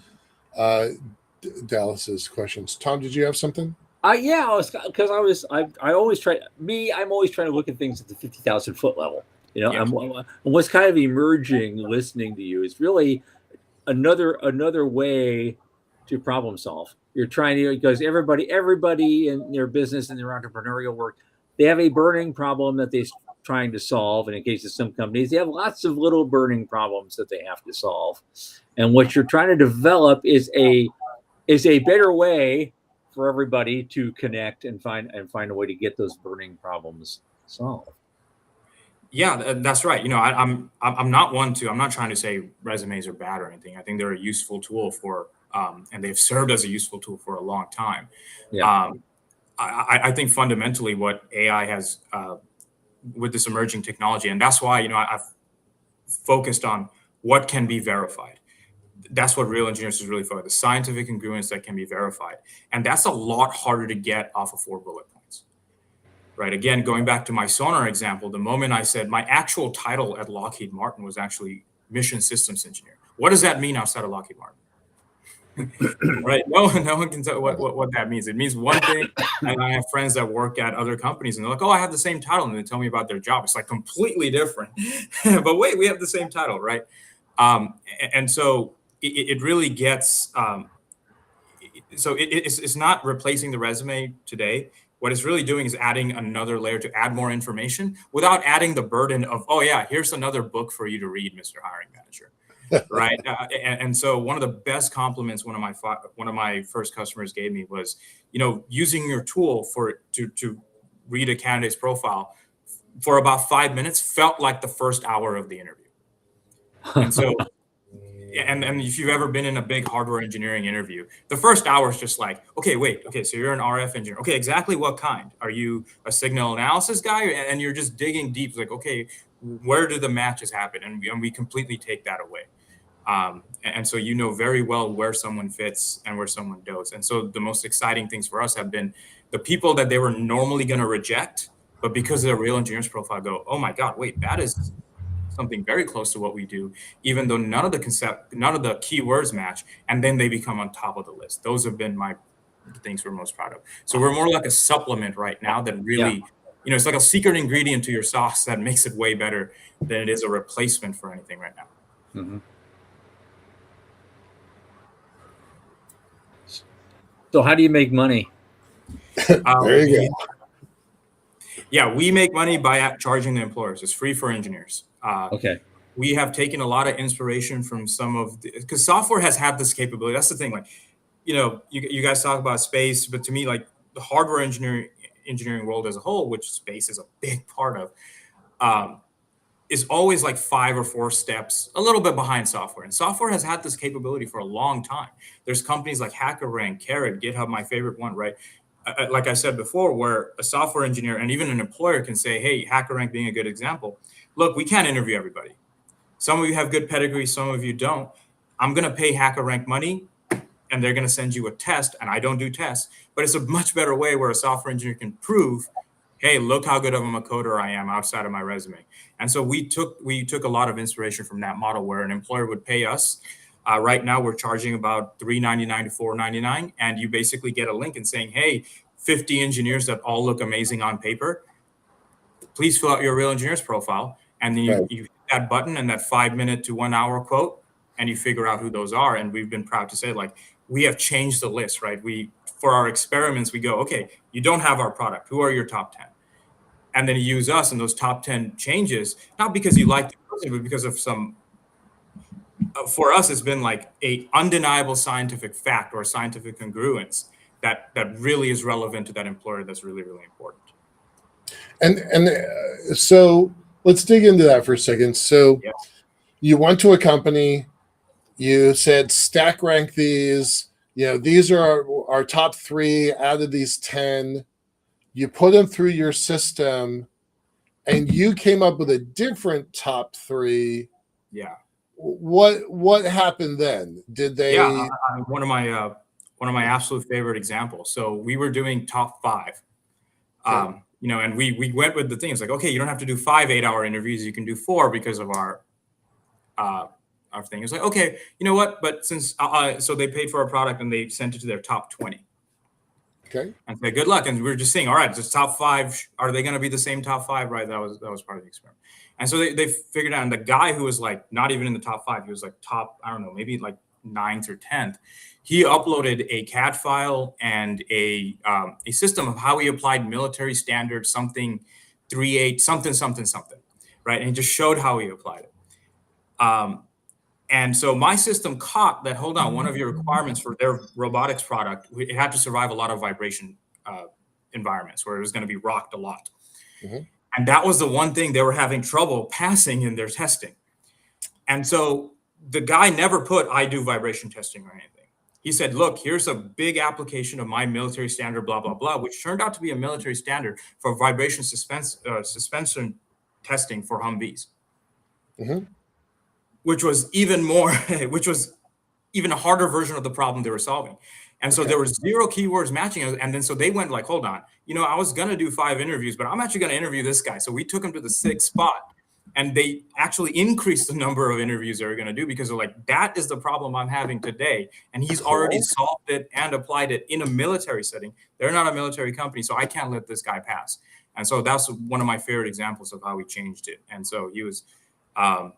Dallas's questions. Tom, did you have something? Yeah, I'm always trying to look at things at the 50,000 foot level. And what's kind of emerging listening to you is really another way to problem solve. You're trying to, because everybody in their business and their entrepreneurial work, they have a burning problem that they're trying to solve. And in case of some companies, they have lots of little burning problems that they have to solve. And what you're trying to develop is a better way for everybody to connect and find a way to get those burning problems solved. Yeah, that's right. I'm not trying to say resumes are bad or anything. I think they're a useful tool and they've served as a useful tool for a long time. Yeah. I think fundamentally what AI has with this emerging technology, and that's why I've focused on what can be verified. That's what real engineers is really focused, the scientific congruence that can be verified. And that's a lot harder to get off of 4 bullet points, right? Again, going back to my sonar example, the moment I said my actual title at Lockheed Martin was actually mission systems engineer. What does that mean outside of Lockheed Martin? Right? No one can tell what that means. It means one thing, and I have friends that work at other companies, and they're like, oh, I have the same title, and they tell me about their job. It's like completely different. But wait, we have the same title, right? And so it really gets, it's not replacing the resume today. What it's really doing is adding another layer to add more information without adding the burden of, oh yeah, here's another book for you to read, Mr. Hiring Manager, right? And so one of the best compliments one of my first customers gave me was, using your tool to read a candidate's profile for about 5 minutes felt like the first hour of the interview. And so, and if you've ever been in a big hardware engineering interview, the first hour is just like, okay, so you're an RF engineer. Okay, exactly what kind? Are you a signal analysis guy? And you're just digging deep, like, okay, where do the matches happen? And we completely take that away. And so very well where someone fits and where someone does. And so the most exciting things for us have been the people that they were normally going to reject, but because of their real engineer's profile go, oh my God, wait, that is something very close to what we do, even though none of the keywords match, and then they become on top of the list. Those have been the things we're most proud of. So we're more like a supplement right now that really, it's like a secret ingredient to your sauce that makes it way better than it is a replacement for anything right now. Mm-hmm. So how do you make money? There you go. Yeah, we make money by charging the employers. It's free for engineers. Okay. We have taken a lot of inspiration from because software has had this capability. That's the thing. Like, you guys talk about space, but to me, like the hardware engineering world as a whole, which space is a big part of, is always like 5 or 4 steps, a little bit behind software. And software has had this capability for a long time. There's companies like HackerRank, Carrot, GitHub, my favorite one, right? Like I said before, where a software engineer and even an employer can say, hey, HackerRank being a good example, look, we can't interview everybody. Some of you have good pedigree, some of you don't. I'm going to pay HackerRank money, and they're going to send you a test, and I don't do tests, but it's a much better way where a software engineer can prove, hey, look how good of a coder I am outside of my resume. And so we took a lot of inspiration from that model where an employer would pay us. Right now, we're charging about $3.99 to $4.99, and you basically get a link and saying, hey, 50 engineers that all look amazing on paper, please fill out your real engineer's profile. And then you hit that button and that 5-minute to 1 hour quote, and you figure out who those are. And we've been proud to say, like, we have changed the list, right? For our experiments, we go, okay, you don't have our product. Who are your top 10? And then you use us, and those top 10 changes, not because you like the person, but because of some, for us, it's been like a undeniable scientific fact or scientific congruence that really is relevant to that employer. That's really, really important. And so let's dig into that for a second. So you went to a company, you said stack rank these, these are our top 3 out of these 10. You put them through your system, and you came up with a different top 3. Yeah. What happened then? Did they? Yeah, one of my absolute favorite examples. So we were doing top 5. Okay. And we went with the things like, okay, you don't have to do 5 8-hour interviews. You can do 4 because of our thing. It's like, okay, you know what? But since so they paid for our product and they sent it to their top 20. Okay. And say good luck. And we were just saying, all right, this top 5, are they going to be the same top 5? Right. That was part of the experiment. And so they figured out, and the guy who was like not even in the top 5, he was like top, I don't know, maybe like 9th or 10th. He uploaded a CAD file and a system of how he applied military standard something 3.8 something, right? And he just showed how he applied it. And so my system caught that, hold on, one of your requirements for their robotics product, it had to survive a lot of vibration environments where it was going to be rocked a lot. Mm-hmm. And that was the one thing they were having trouble passing in their testing. And so the guy never put, I do vibration testing or anything. He said, look, here's a big application of my military standard, blah, blah, blah, which turned out to be a military standard for vibration suspension testing for Humvees. Mm-hmm. Which was even a harder version of the problem they were solving. And so there were 0 keywords matching. And then so they went like, hold on, I was going to do 5 interviews, but I'm actually going to interview this guy. So we took him to the 6th spot, and they actually increased the number of interviews they were going to do because they're like, that is the problem I'm having today. And he's already solved it and applied it in a military setting. They're not a military company, so I can't let this guy pass. And so that's one of my favorite examples of how we changed it. And so he was, and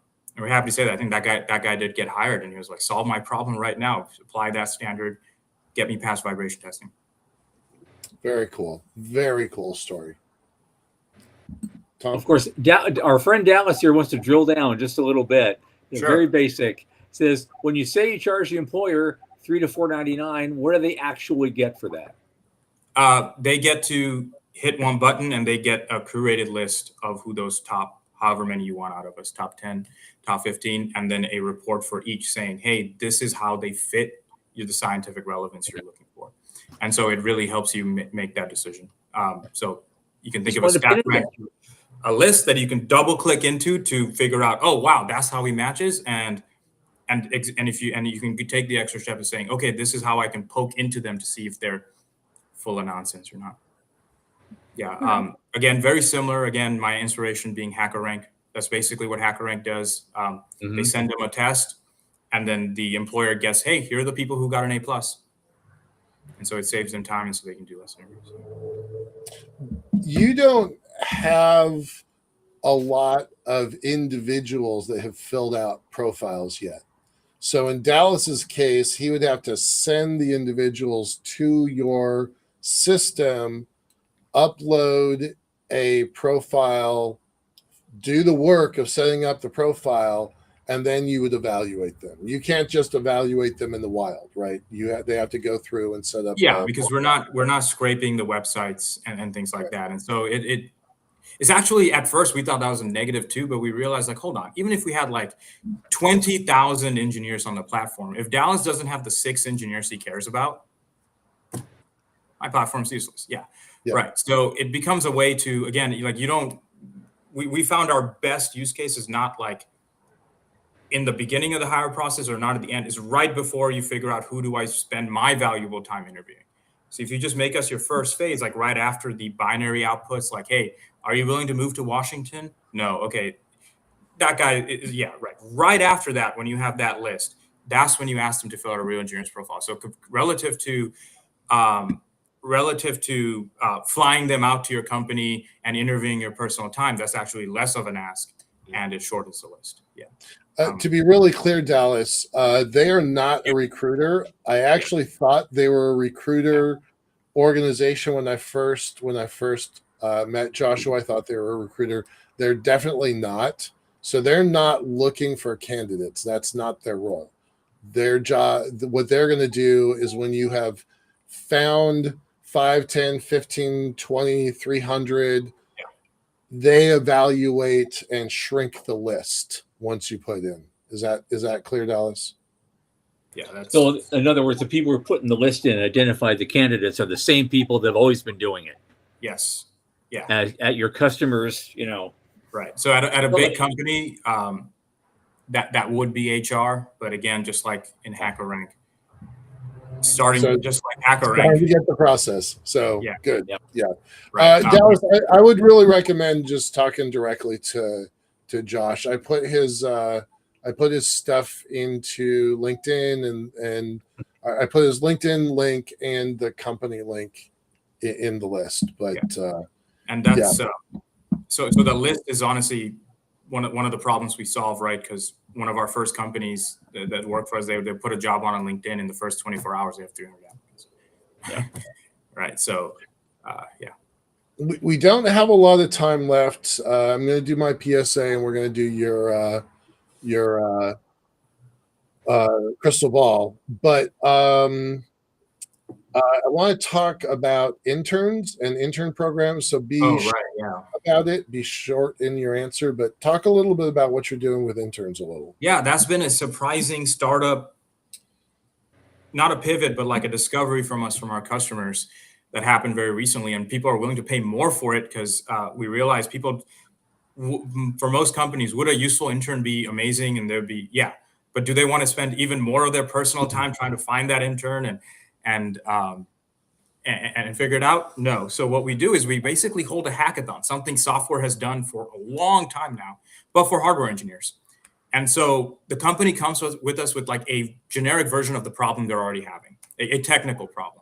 we're happy to say that. I think that guy did get hired, and he was like, solve my problem right now. Apply that standard, get me past vibration testing. Very cool. Very cool story. Tom? Of course, our friend Dallas here wants to drill down just a little bit. Sure. Very basic. Says, when you say you charge the employer $3 to $4.99, what do they actually get for that? They get to hit one button, and they get a curated list of who those top, however many you want out of us, top 10, top 15, and then a report for each saying, hey, this is how they fit the scientific relevance you're looking for. And so it really helps you make that decision. So you can think of a stack rank, a list that you can double click into to figure out, oh, wow, that's how he matches. And if you can take the extra step of saying, okay, this is how I can poke into them to see if they're full of nonsense or not. Yeah. Again, very similar. Again, my inspiration being HackerRank. That's basically what HackerRank does. They Mhm. send them a test, and then the employer gets, hey, here are the people who got an A+. And so it saves them time, and so they can do less interviews. You don't have a lot of individuals that have filled out profiles yet. So in Dallas's case, he would have to send the individuals to your system, upload a profile, do the work of setting up the profile, and then you would evaluate them. You can't just evaluate them in the wild, right? They have to go through and set up. Yeah, because we're not scraping the websites and things like that. And so it's actually, at first we thought that was a negative too, but we realized, like, hold on, even if we had like 20,000 engineers on the platform, if Dallas doesn't have the 6 engineers he cares about, my platform's useless. Yeah. Right. So it becomes a way to, again, like, we found our best use case is not like in the beginning of the hire process or not at the end. It's right before you figure out, who do I spend my valuable time interviewing? So if you just make us your first phase, like right after the binary outputs, like, hey, are you willing to move to Washington? No. Okay. That guy is, yeah, right. Right after that, when you have that list, that's when you ask them to fill out a real engineer's profile. So relative to flying them out to your company and interviewing your personal time, that's actually less of an ask, and it shortens the list. Yeah. To be really clear, Dallas, they are not a recruiter. I actually thought they were a recruiter organization when I first met Joshua. I thought they were a recruiter. They're definitely not. So they're not looking for candidates. That's not their role. Their job, what they're going to do is, when you have found 5, 10, 15, 20, 300, they evaluate and shrink the list once you put in. Is that clear, Dallas? Yeah. So in other words, the people who are putting the list in, identify the candidates, are the same people that have always been doing it. Yes. Yeah. At your customers, Right. So at a big company, that would be HR, but again, just like in HackerRank, starting just like HackerRank, trying to get the process. So yeah. Good. Yep. Yeah. Right. Dallas, I would really recommend just talking directly to Josh. I put his stuff into LinkedIn, and I put his LinkedIn link and the company link in the list. But and that's so the list is honestly one of the problems we solve, right? Because one of our first companies that worked for us, they put a job on LinkedIn, in the first 24 hours they have 300 applicants. Yeah. Right. So yeah. We don't have a lot of time left. I'm going to do my PSA, and we're going to do your crystal ball. But I want to talk about interns and intern programs. So about it. Be short in your answer, but talk a little bit about what you're doing with interns a little. Yeah, that's been a surprising startup, not a pivot, but like a discovery from our customers that happened very recently. And people are willing to pay more for it because we realize for most companies, would a useful intern be amazing? And there'd be, but do they want to spend even more of their personal time trying to find that intern and figure it out? No. So what we do is we basically hold a hackathon, something software has done for a long time now, but for hardware engineers. And so the company comes with us with like a generic version of the problem they're already having, a technical problem.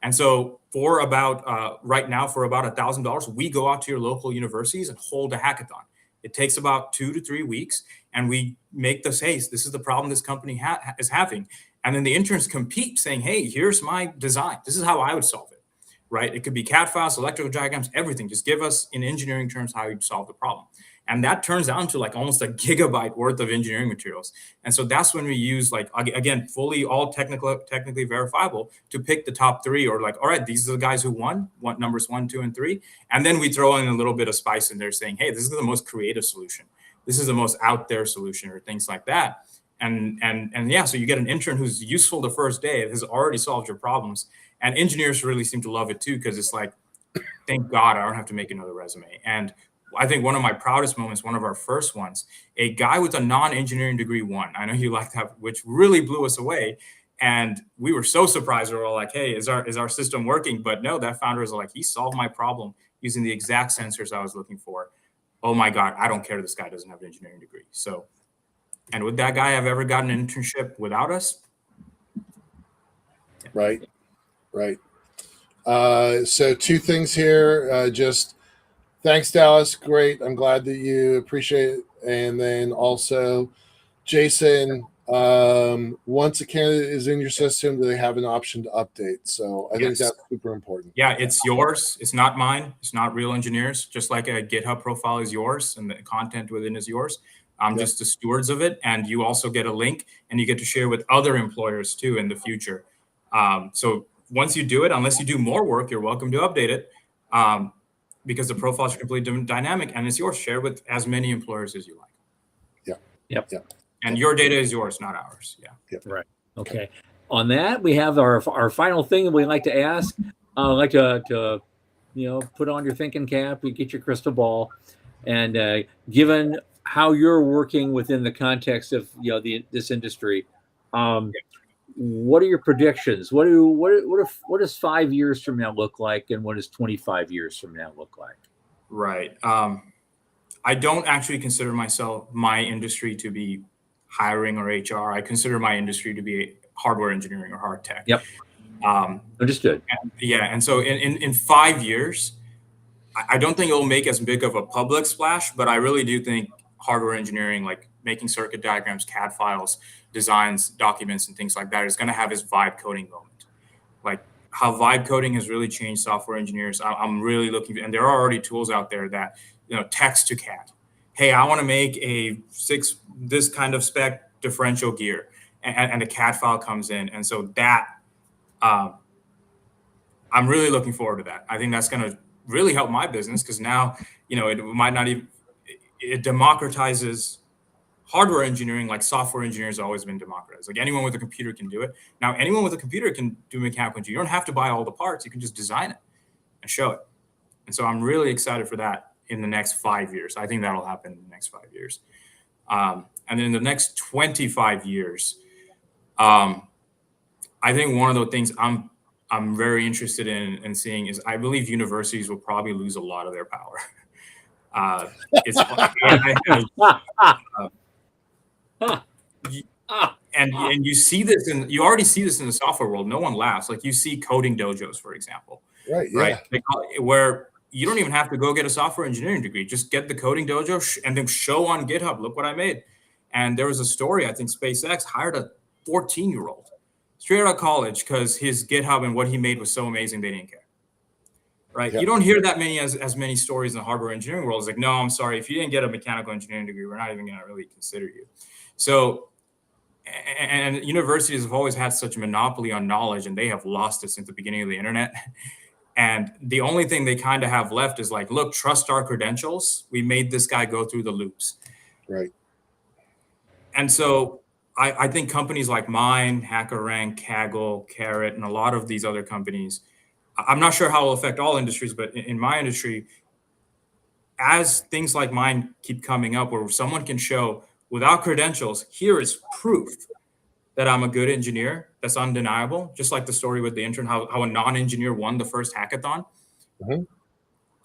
And so for about right now, for about $1,000, we go out to your local universities and hold a hackathon. It takes about 2 to 3 weeks, and we make this, hey, this is the problem this company is having. And then the interns compete saying, hey, here's my design. This is how I would solve it, right? It could be CAD files, electrical diagrams, everything. Just give us in engineering terms how you'd solve the problem. And that turns down to like almost a gigabyte worth of engineering materials. And so that's when we use, like, again, fully all technically verifiable to pick the top 3, or like, all right, these are the guys who won, numbers 1, 2, and 3. And then we throw in a little bit of spice in there saying, hey, this is the most creative solution. This is the most out there solution, or things like that. And yeah, so you get an intern who's useful the first day, has already solved your problems. And engineers really seem to love it too, because it's like, thank God I don't have to make another resume. And I think one of my proudest moments, one of our first ones, a guy with a non-engineering degree won. I know you like that, which really blew us away. And we were so surprised. We were all like, hey, is our system working? But no, that founder was like, he solved my problem using the exact sensors I was looking for oh my God, I don't care this guy doesn't have an engineering degree. So, and would that guy have ever gotten an internship without us? Right. So two things here. Just thanks, Dallas. Great. I'm glad that you appreciate it. And then also, Jason, once a candidate is in your system, they have an option to update. So I think that's super important. Yeah, it's yours. It's not mine. It's not Real Engineers. Just like a GitHub profile is yours and the content within is yours. I'm just the stewards of it. And you also get a link and you get to share with other employers too in the future. So once you do it, unless you do more work, you're welcome to update it because the profile is completely dynamic and it's yours. Share with as many employers as you like. Yep. And your data is yours, not ours. Right. Okay. On that, we have our final thing that we like to ask. I'd like to put on your thinking cap, you get your crystal ball, and given how you're working within the context of this industry, what are your predictions? What does 5 years from now look like, and what does 25 years from now look like? Right. I don't actually consider my industry to be hiring or HR. I consider my industry to be hardware engineering or hard tech. Yep. Understood. And so in 5 years, I don't think it will make as big of a public splash, but I really do think hardware engineering, like making circuit diagrams, CAD files, designs, documents, and things like that, is going to have its vibe coding moment. Like how vibe coding has really changed software engineers. I'm really looking, and there are already tools out there that, text to CAD. Hey, I want to make this kind of spec differential gear, and the CAD file comes in. And so that, I'm really looking forward to that. I think that's going to really help my business because now, it might not even, it democratizes hardware engineering like software engineering has always been democratized. Like anyone with a computer can do it. Now, anyone with a computer can do mechanical engineering. You don't have to buy all the parts. You can just design it and show it. And so I'm really excited for that in the next 5 years. I think that'll happen in the next 5 years. And then in the next 25 years, I think one of the things I'm very interested in seeing is I believe universities will probably lose a lot of their power. And you see this you already see this in the software world. No one laughs. Like you see coding dojos, for example, right? Where you don't even have to go get a software engineering degree. Just get the coding dojo and then show on GitHub, look what I made. And there was a story, I think SpaceX hired a 14-year-old straight out of college because his GitHub and what he made was so amazing they didn't care. Right? Yep. You don't hear that many as many stories in the hardware engineering world. It's like, no, I'm sorry, if you didn't get a mechanical engineering degree, we're not even going to really consider you. So, and universities have always had such a monopoly on knowledge, and they have lost it since the beginning of the internet. And the only thing they kind of have left is like, look, trust our credentials. We made this guy go through the loops. Right. And so I think companies like mine, HackerRank, Kaggle, Carrot, and a lot of these other companies, I'm not sure how it will affect all industries, but in my industry, as things like mine keep coming up where someone can show without credentials, here is proof that I'm a good engineer, that's undeniable, just like the story with the intern, how a non-engineer won the first hackathon. Mm-hmm.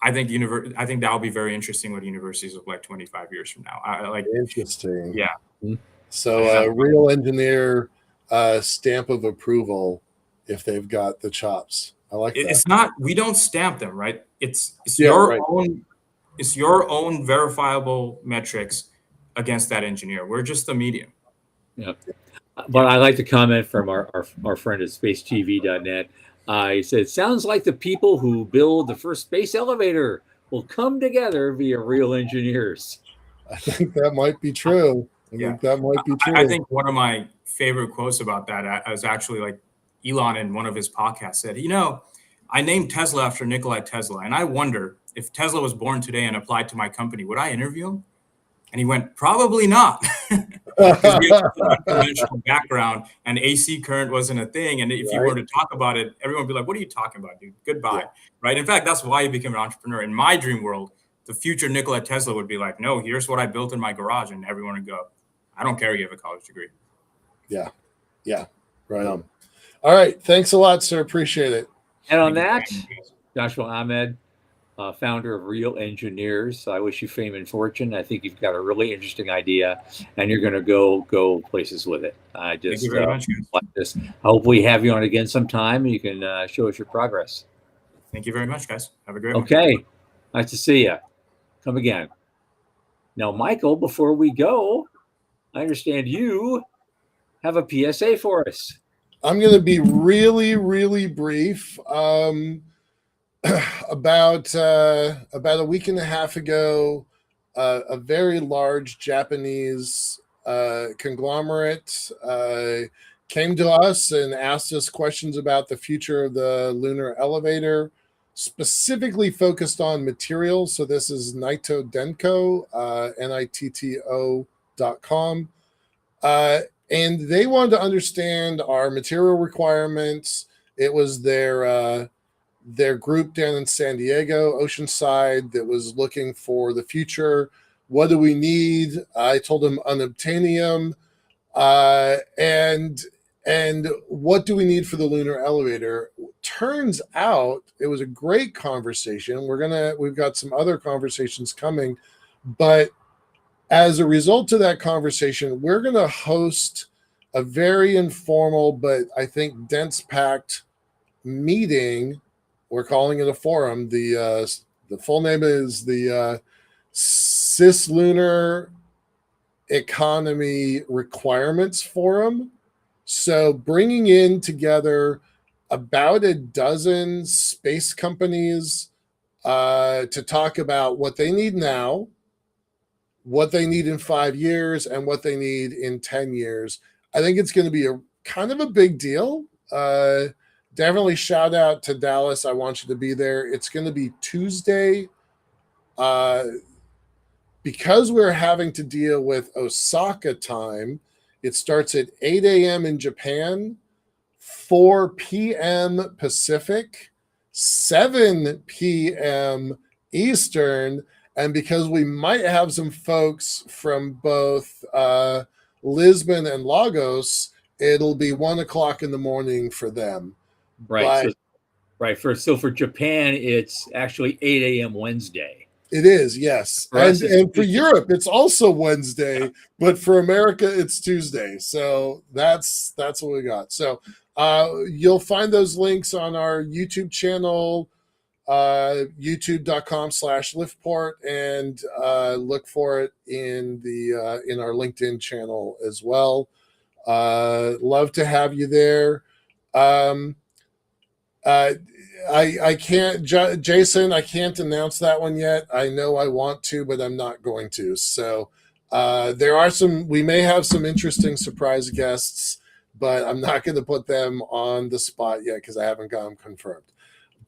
I think that will be very interesting what universities look like 25 years from now. Interesting. Yeah. So real engineer stamp of approval if they've got the chops. I like that. It's not, we don't stamp them, right? It's your own verifiable metrics against that engineer. We're just the medium. Yeah. But I like to comment from our friend at spacetv.net. He said, sounds like the people who build the first space elevator will come together via real engineers. I think that might be true. I think one of my favorite quotes about that is actually like Elon in one of his podcasts said, I named Tesla after Nikola Tesla. And I wonder if Tesla was born today and applied to my company, would I interview him? And he went, probably not. Because we have a conventional background and AC current wasn't a thing. And if you were to talk about it, everyone would be like, what are you talking about, dude? Goodbye. Right. In fact, that's why you became an entrepreneur. In my dream world, the future Nikola Tesla would be like, no, here's what I built in my garage. And everyone would go, I don't care you have a college degree. Yeah. Right on. All right. Thanks a lot, sir. Appreciate it. And on that, Joshua, Ahmed, founder of Real Engineers. I wish you fame and fortune. I think you've got a really interesting idea, and you're going to go places with it. I Thank just you very much, guys. like this. Hopefully, have you on again sometime, and you can show us your progress. Thank you very much, guys. Have a great one. Okay, nice to see you. Come again. Now, Michael, before we go, I understand you have a PSA for us. I'm going to be really, really brief. About a week and a half ago, a very large Japanese conglomerate came to us and asked us questions about the future of the lunar elevator, specifically focused on materials. So this is Nitto Denko, NITTO.com. And they wanted to understand our material requirements. It was their group down in San Diego, Oceanside, that was looking for the future. What do we need? I told them unobtainium. And what do we need for the lunar elevator? Turns out it was a great conversation. We've got some other conversations coming, but as a result of that conversation, we're going to host a very informal, but I think dense packed meeting. We're calling it a forum. The full name is the Cislunar Economy Requirements Forum. So bringing in together about a dozen space companies to talk about what they need now, what they need in 5 years, and what they need in 10 years. I think it's going to be a kind of a big deal. Definitely shout out to Dallas. I want you to be there. It's going to be Tuesday. Because we're having to deal with Osaka time, it starts at 8 a.m. in Japan, 4 p.m. Pacific, 7 p.m. Eastern. And because we might have some folks from both Lisbon and Lagos, it'll be 1 o'clock in the morning for them. Right. So for Japan, it's actually 8 a.m. Wednesday. It is, yes. And for Europe, it's also Wednesday, but for America, it's Tuesday. So that's what we got. So you'll find those links on our YouTube channel, youtube.com/liftport, and look for it in our LinkedIn channel as well. Love to have you there. I can't, Jason, I can't announce that one yet. I know I want to, but I'm not going to. So we may have some interesting surprise guests, but I'm not going to put them on the spot yet because I haven't got them confirmed.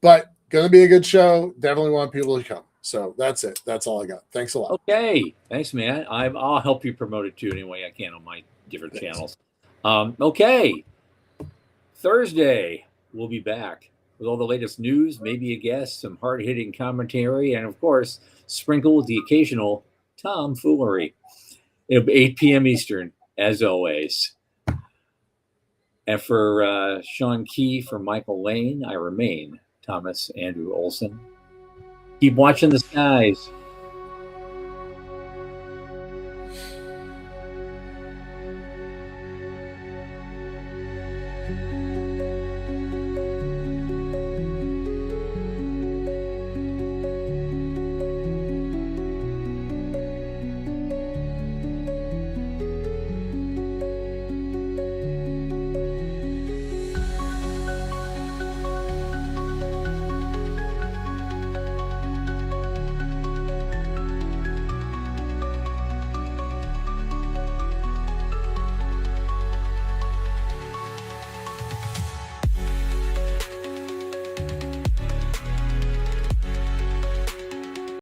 But going to be a good show. Definitely want people to come. So that's it. That's all I got. Thanks a lot. Okay. Thanks, man. I'll help you promote it too any way I can on my different channels. Okay. Thursday, we'll be back with all the latest news, maybe a guest, some hard-hitting commentary, and of course, sprinkle with the occasional tomfoolery. It'll be 8 p.m. Eastern, as always. And for Sean Key, for Michael Lane, I remain Thomas Andrew Olson. Keep watching the skies.